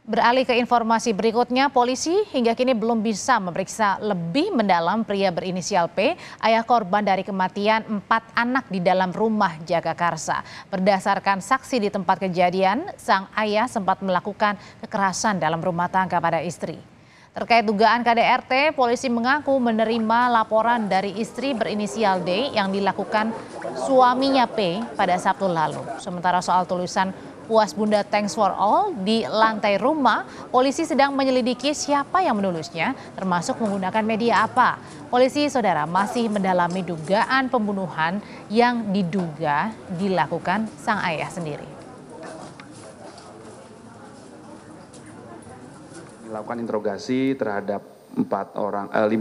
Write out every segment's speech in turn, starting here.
Beralih ke informasi berikutnya, polisi hingga kini belum bisa memeriksa lebih mendalam pria berinisial P, ayah korban dari kematian 4 anak di dalam rumah Jagakarsa. Berdasarkan saksi di tempat kejadian, sang ayah sempat melakukan kekerasan dalam rumah tangga pada istri. Terkait dugaan KDRT, polisi mengaku menerima laporan dari istri berinisial D yang dilakukan suaminya P pada Sabtu lalu. Sementara soal tulisan "Puas Bunda Thanks for All" di lantai rumah, polisi sedang menyelidiki siapa yang menulisnya, termasuk menggunakan media apa. Polisi, saudara, masih mendalami dugaan pembunuhan yang diduga dilakukan sang ayah sendiri. Melakukan interogasi terhadap 5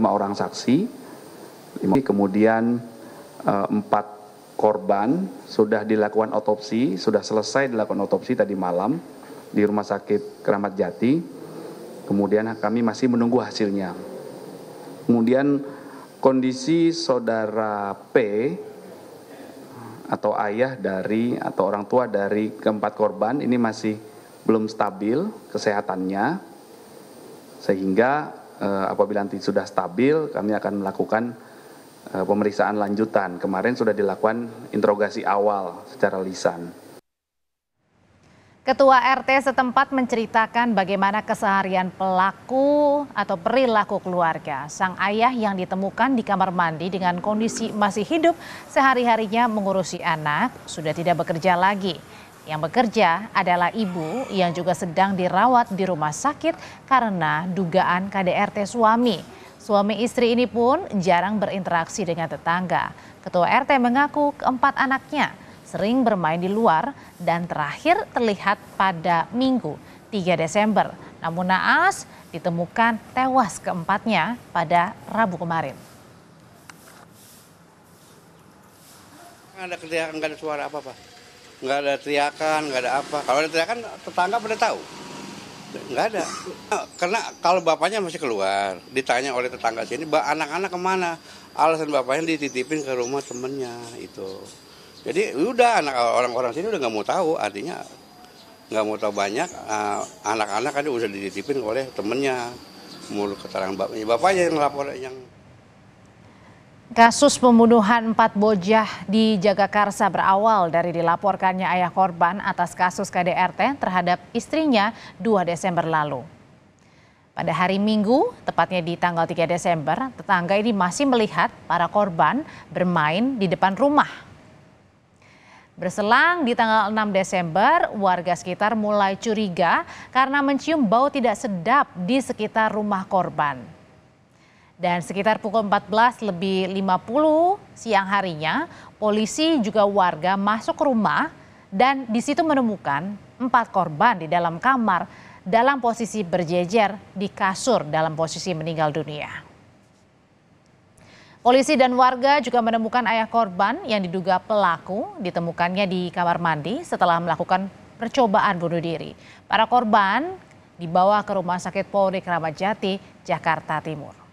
orang saksi, kemudian 4 korban sudah dilakukan otopsi, sudah selesai dilakukan otopsi tadi malam di Rumah Sakit Keramat Jati. Kemudian kami masih menunggu hasilnya. Kemudian kondisi saudara P atau ayah dari atau orang tua dari keempat korban ini masih belum stabil kesehatannya, sehingga apabila nanti sudah stabil kami akan melakukan pemeriksaan lanjutan. Kemarin sudah dilakukan interogasi awal secara lisan. Ketua RT setempat menceritakan bagaimana keseharian pelaku atau perilaku keluarga. Sang ayah yang ditemukan di kamar mandi dengan kondisi masih hidup, sehari-harinya mengurusi anak, sudah tidak bekerja lagi. Yang bekerja adalah ibu yang juga sedang dirawat di rumah sakit karena dugaan KDRT suami. Suami istri ini pun jarang berinteraksi dengan tetangga. Ketua RT mengaku keempat anaknya sering bermain di luar dan terakhir terlihat pada Minggu 3 Desember. Namun naas ditemukan tewas keempatnya pada Rabu kemarin. Nggak ada teriakan, nggak ada suara apa-apa. Nggak ada teriakan, nggak ada apa. Kalau ada teriakan tetangga pada tahu. Nggak ada. Karena kalau bapaknya masih keluar, ditanya oleh tetangga sini, anak-anak kemana? Alasan bapaknya dititipin ke rumah temennya itu. Jadi udah orang-orang sini udah nggak mau tahu, artinya nggak mau tahu banyak. Anak-anak kan udah dititipin oleh temennya. Menurut keterangan bapaknya yang lapor yang. Kasus pembunuhan 4 bocah di Jagakarsa berawal dari dilaporkannya ayah korban atas kasus KDRT terhadap istrinya 2 Desember lalu. Pada hari Minggu, tepatnya di tanggal 3 Desember, tetangga ini masih melihat para korban bermain di depan rumah. Berselang di tanggal 6 Desember, warga sekitar mulai curiga karena mencium bau tidak sedap di sekitar rumah korban. Dan sekitar pukul 14.50 siang harinya, polisi juga warga masuk ke rumah dan di situ menemukan 4 korban di dalam kamar dalam posisi berjejer di kasur dalam posisi meninggal dunia. Polisi dan warga juga menemukan ayah korban yang diduga pelaku ditemukannya di kamar mandi setelah melakukan percobaan bunuh diri. Para korban dibawa ke Rumah Sakit Polri Keramat Jati, Jakarta Timur.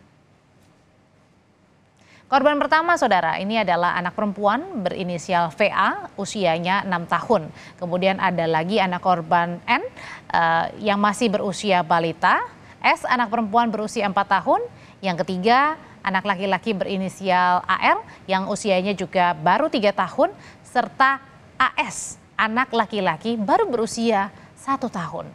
Korban pertama, saudara, ini adalah anak perempuan berinisial VA, usianya 6 tahun. Kemudian ada lagi anak korban N yang masih berusia balita, S anak perempuan berusia 4 tahun, yang ketiga anak laki-laki berinisial AL yang usianya juga baru 3 tahun, serta AS anak laki-laki baru berusia 1 tahun.